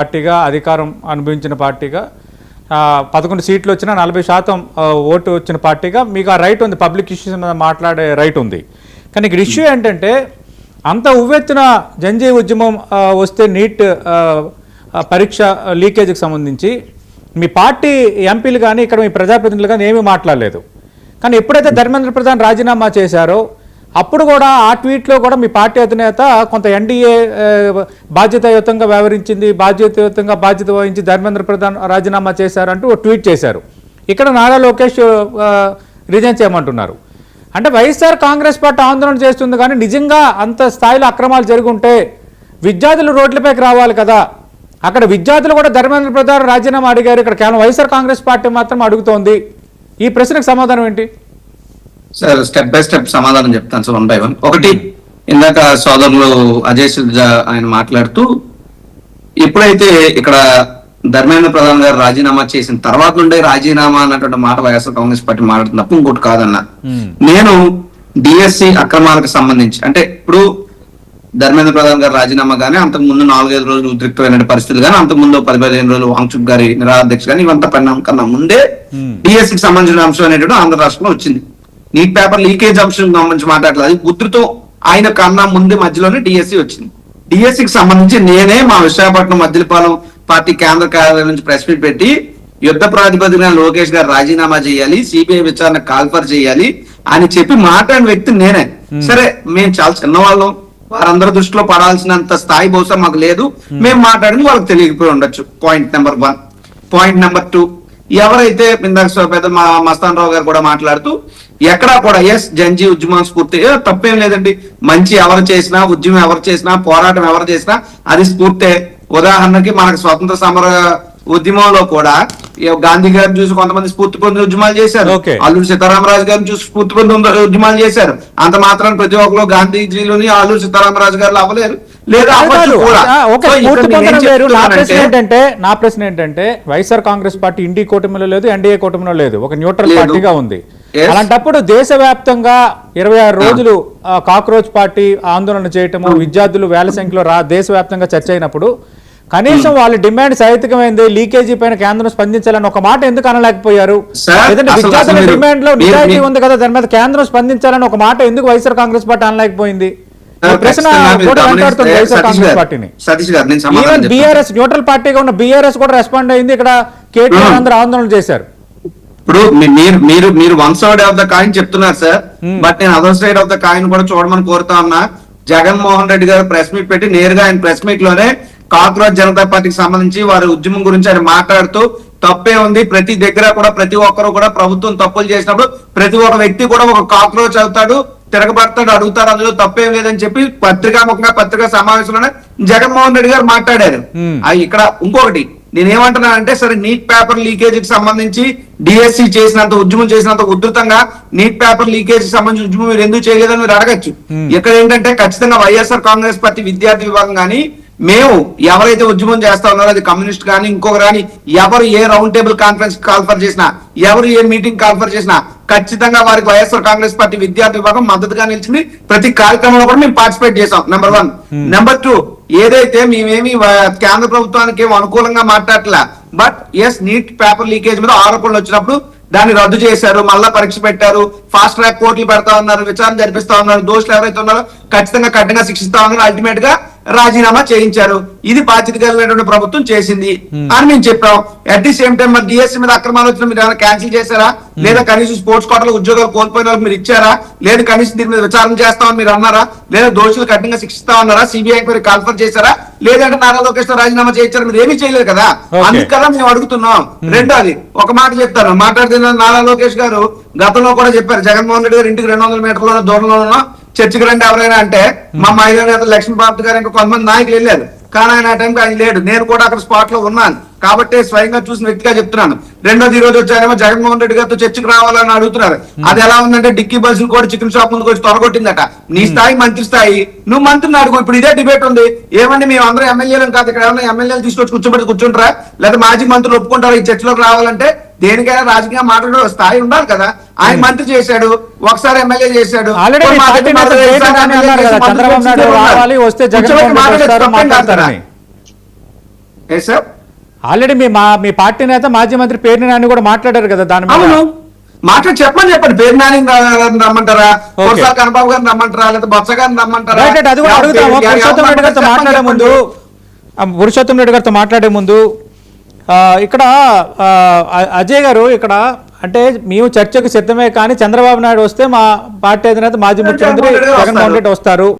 పార్టీగా అధికారం అనుభవించిన పార్టీగా 11 సీట్లు వచ్చినా 40% ఓటు వచ్చిన పార్టీగా మీకు ఆ రైట్ ఉంది, పబ్లిక్ ఇష్యూస్ మీద మాట్లాడే రైట్ ఉంది. కానీ ఇక్కడ ఇష్యూ ఏంటంటే అంత ఉవ్వెత్తున జంజీ ఉద్యమం వస్తే నీట్ పరీక్ష లీకేజీకి సంబంధించి మీ పార్టీ ఎంపీలు కానీ ఇక్కడ మీ ప్రజాప్రతినిధులు కానీ ఏమీ మాట్లాడలేదు. కానీ ఎప్పుడైతే ధర్మేంద్ర ప్రధాన్ రాజీనామా చేశారో అప్పుడు కూడా ఆ ట్వీట్లో కూడా మీ పార్టీ అధినేత కొంత ఎన్డీఏ బాధ్యతాయుతంగా వ్యవహరించింది, బాధ్యత వహించి ధర్మేంద్ర ప్రధాన్ రాజీనామా చేశారంటూ ఒక ట్వీట్ చేశారు. ఇక్కడ నారా లోకేష్ రిజైన్ చేయమంటున్నారు. అంటే వైఎస్ఆర్ కాంగ్రెస్ పార్టీ ఆందోళన చేస్తుంది, కానీ నిజంగా అంత స్థాయిలో అక్రమాలు జరుగుంటే విద్యార్థులు రోడ్లపైకి రావాలి కదా. అక్కడ విద్యార్థులు కూడా ధర్మేంద్ర ప్రధాన్ రాజీనామా అడిగారు, ఇక్కడ కేవలం వైఎస్ఆర్ కాంగ్రెస్ పార్టీ మాత్రం అడుగుతోంది. ఈ ప్రశ్నకు సమాధానం ఏంటి? సార్ స్టెప్ బై స్టెప్ సమాధానం చెప్తాను సార్, 1 by 1. ఒకటి, ఇందాక సోదరులు అజయ్ సిల్జా ఆయన మాట్లాడుతూ ఎప్పుడైతే ఇక్కడ ధర్మేంద్ర ప్రధాన్ గారు రాజీనామా చేసిన తర్వాత నుండే రాజీనామా అన్నటువంటి మాట వైఎస్ఆర్ కాంగ్రెస్ పార్టీ మాట్లాడుతుంది తప్ప ఇంకోటి కాదన్నా. నేను డిఎస్సి అక్రమాలకు సంబంధించి అంటే ఇప్పుడు ధర్మేంద్ర ప్రధాన్ గారు రాజీనామా కానీ అంతకు ముందు 4-5 రోజులు ఉద్రిక్తమైన పరిస్థితులు కానీ అంతకు ముందు 10-15 రోజులు వాంగ్చుక్ గారి నిరాధ్యక్ష కానీ ఇవంతా పరిణామం కన్నా ముందే డిఎస్సికి సంబంధించిన అంశం అనేటువంటి ఆంధ్ర రాష్ట్రంలో వచ్చింది. నీట్ పేపర్ లీకేజ్ అంశం సంబంధించి మాట్లాడలేదు, ఉధృతం ఆయన కన్నా ముందే మధ్యలోనే డిఎస్సి వచ్చింది. డిఎస్సికి సంబంధించి నేనే మా విశాఖపట్నం మద్దిలపాలెం పార్టీ కేంద్ర కార్యాలయం నుంచి ప్రెస్ మీట్ పెట్టి యుద్ధ ప్రాతిపదికన లోకేష్ గారు రాజీనామా చేయాలి, సిబిఐ విచారణ కాల్ఫర్ చేయాలి అని చెప్పి మాట్లాడిన వ్యక్తి నేనే. సరే, మేము చాలా చిన్నవాళ్ళం, వారందరి దృష్టిలో పడాల్సినంత స్థాయి బహుశా మాకు లేదు, మేము మాట్లాడింది వాళ్ళకి తెలియకపోయి ఉండొచ్చు. Point number 1. పాయింట్ నెంబర్ 2, ఎవరైతే ఇందాక పెద్ద మస్తాన్ రావు గారు కూడా మాట్లాడుతూ ఎక్కడా కూడా జంజీ ఉద్యమం స్ఫూర్తి తప్పేం లేదండి, మంచి ఎవరు చేసినా, ఉద్యమం ఎవరు చేసినా, పోరాటం ఎవరు చేసినా అది స్ఫూర్తే. ఉదాహరణకి మనకు స్వతంత్ర సమర ఉద్యమంలో కూడా గాంధీ గారిని చూసి కొంతమంది స్ఫూర్తి పొందిన ఉద్యమాలు చేశారు, అల్లూరి సీతారామరాజు గారిని చూసి స్ఫూర్తి పొందిన ఉద్యమాలు చేశారు. అంత మాత్రం ప్రతి ఒక్కరు గాంధీజీలోని అల్లూరి సీతారామరాజు గారు అవ్వలేరు. నా ప్రశ్న ఏంటంటే వైఎస్ఆర్ కాంగ్రెస్ పార్టీ ఇండి కూటమిలో లేదు, ఎన్డీఏ కూటమిలో లేదు, ఒక న్యూట్రల్ పార్టీగా ఉంది. అలాంటప్పుడు దేశవ్యాప్తంగా 26 రోజులు కాక్రోచ్ పార్టీ ఆందోళన చేయటము, విద్యార్థులు వేల సంఖ్యలో దేశవ్యాప్తంగా చర్చ అయినప్పుడు కనీసం వాళ్ళ డిమాండ్ సైతికమైంది, లీకేజీ పైన కేంద్రం స్పందించాలని ఒక మాట ఎందుకు అనలేకపోయారు? లేదంటే విద్యార్థుల డిమాండ్ లో నిజాయితీ ఉంది కదా, దాని మీద కేంద్రం స్పందించాలని ఒక మాట ఎందుకు వైఎస్ఆర్ కాంగ్రెస్ పార్టీ అనలేకపోయింది? ప్రశ్న వెంటాడుతుంది వైఎస్ఆర్ కాంగ్రెస్ పార్టీని. ఈవెన్ బీఆర్ఎస్ న్యూట్రల్ పార్టీగా ఉన్న బీఆర్ఎస్ కూడా రెస్పాండ్ అయింది, ఇక్కడ కేటీఆర్ అందరూ ఆందోళన చేశారు. ఇప్పుడు మీరు 1 side ఆఫ్ ద కాయిన్ చెప్తున్నారు సార్, బట్ నేను other side of the coin కూడా చూడమని కోరుతా ఉన్నా. జగన్మోహన్ రెడ్డి గారు ప్రెస్ మీట్ పెట్టి నేరుగా ఆయన ప్రెస్ మీట్ లోనే కాక్రోచ్ జనతా పార్టీకి సంబంధించి వారి ఉద్యమం గురించి ఆయన మాట్లాడుతూ తప్పే ఉంది, ప్రతి దగ్గర కూడా ప్రతి ఒక్కరు కూడా ప్రభుత్వం తప్పులు చేసినప్పుడు ప్రతి ఒక్క వ్యక్తి కూడా ఒక కాక్రోచ్ అవుతాడు, తిరగబడతాడు, అడుగుతాడు, అందులో తప్పేం లేదని చెప్పి పత్రికా సమావేశంలోనే జగన్మోహన్ రెడ్డి గారు మాట్లాడారు. ఇక్కడ ఇంకొకటి నేనేమంటున్నానంటే, సరే నీట్ పేపర్ లీకేజీకి సంబంధించి డిఎస్సి చేసినంత ఉద్యమం చేసినంత ఉధృతంగా నీట్ పేపర్ లీకేజీకి సంబంధించి ఉద్యమం మీరు ఎందుకు చేయలేదని మీరు అడగచ్చు. ఇక్కడ ఏంటంటే ఖచ్చితంగా వైఎస్ఆర్ కాంగ్రెస్ పార్టీ విద్యార్థి విభాగం కానీ మేము ఎవరైతే ఉద్యమం చేస్తా ఉన్నారో అది కమ్యూనిస్ట్ కానీ ఇంకొకరు కానీ ఎవరు ఏ రౌండ్ టేబుల్ కాన్ఫరెన్స్ కాల్ఫర్ చేసినా, ఎవరు ఏ మీటింగ్ కాల్ఫర్ చేసినా ఖచ్చితంగా వారికి వైఎస్ఆర్ కాంగ్రెస్ పార్టీ విద్యార్థి విభాగం మద్దతుగా నిలిచింది. ప్రతి కార్యక్రమంలో కూడా మేము పార్టిసిపేట్ చేసాం. నెంబర్ 1. నెంబర్ 2, ఏదైతే మేమేమి కేంద్ర ప్రభుత్వానికి అనుకూలంగా మాట్లాడలే, బట్ నీట్ పేపర్ లీకేజ్ మీద ఆరోపణలు వచ్చినప్పుడు దాన్ని రద్దు చేశారు, మళ్ళా పరీక్ష పెట్టారు, ఫాస్ట్ ట్రాక్ కోర్టులు పెడతా ఉన్నారు, విచారణ జరిపిస్తా ఉన్నారు, దోషులు ఎవరైతే ఉన్నారో ఖచ్చితంగా కఠినంగా శిక్షిస్తా ఉన్నారు, అల్టిమేట్ గా రాజీనామా చేయించారు. ఇది బాధ్యత కలిగినటువంటి ప్రభుత్వం చేసింది అని మేము చెప్పాం. అట్ ది సేమ్ టైం మరి డిఎస్సీ మీద అక్రమాలు వచ్చిన మీరు ఏమైనా క్యాన్సిల్ చేశారా, లేదా కనీసం స్పోర్ట్స్ కోటాలో ఉద్యోగాలు కోల్పోయిన వాళ్ళకి మీరు ఇచ్చారా, లేదా కనీసం దీని మీద విచారణ చేస్తామని మీరు అన్నారా, లేదా దోషులు కఠినంగా శిక్షిస్తా ఉన్నారా, సిబిఐ మీరు కాల్ఫర్ చేశారా, లేదంటే నారా లోకేష్ రాజీనామా చేయించారా? మీరు ఏమీ చేయలేదు కదా, అందుకదా మేము అడుగుతున్నాం. రెండోది ఒక మాట చెప్తాను, మాట్లాడుతున్న నారా లోకేష్ గారు గతంలో కూడా చెప్పారు, జగన్మోహన్ రెడ్డి గారు ఇంటికి 200 మీటర్ల దూరంలో ఉన్న చర్చికి రండి ఎవరైనా అంటే మా మహిళా నేత లక్ష్మీపార్తి గారు ఇంకా కొంతమంది నాయకులు వెళ్ళారు, కానీ ఆయన ఆ టైంకి ఆయన లేడు, నేను కూడా అక్కడ స్పాట్ లో ఉన్నాను కాబట్టి స్వయంగా చూసిన వ్యక్తిగా చెప్తున్నాను. రెండోది ఈ రోజు వచ్చారేమో జగన్మోహన్ రెడ్డి గారితో చర్చకు రావాలని అడుగుతున్నారు. అది ఎలా ఉందంటే డిక్కీ బస్సులు కూడా చికెన్ షాప్ ముందుకు వచ్చి తొరగొట్టిందట. నీ స్థాయి మంత్రి స్థాయి, నువ్వు మంత్రిని అడుగు. ఇప్పుడు ఇదే డిబేట్ ఉంది, ఏమండి మేము అందరూ ఎమ్మెల్యేలు కాదు, ఇక్కడ ఏమన్నా ఎమ్మెల్యేలు తీసుకొచ్చి కూర్చుంటారా, లేదా మాజీ మంత్రులు ఒప్పుకుంటారా ఈ చర్చలోకి రావాలంటే? దేనికైనా రాజకీయ మాట్లాడే స్థాయి ఉండాలి కదా. ఆయన మంత్రి చేశాడు, ఒకసారి ఎమ్మెల్యే చేశాడు, ఏ సార్? ఆల్రెడీ మీ పార్టీ నేత మాజీ మంత్రి పేర్ని నాని కూడా మాట్లాడారు కదా దాని మీద. అవును, చెప్పండి పేరు నాని రమ్మంటారా, కొరసాల కన్నబాబు గారిని రమ్మంటారా, లేదా బొత్స గారిని రమ్మంటారా? రైట్, అది కూడా అడుగుతాము. పురుషోత్తం రెడ్డి గారితో మాట్లాడే ముందు ఇక్కడ అజయ్ గారు, ఇక్కడ అంటే మేము చర్చకు సిద్ధమే కానీ చంద్రబాబు నాయుడు వస్తే మా పార్టీ అధినేత మాజీ ముఖ్యమంత్రి జగన్మోహన్ రెడ్డి వస్తారు.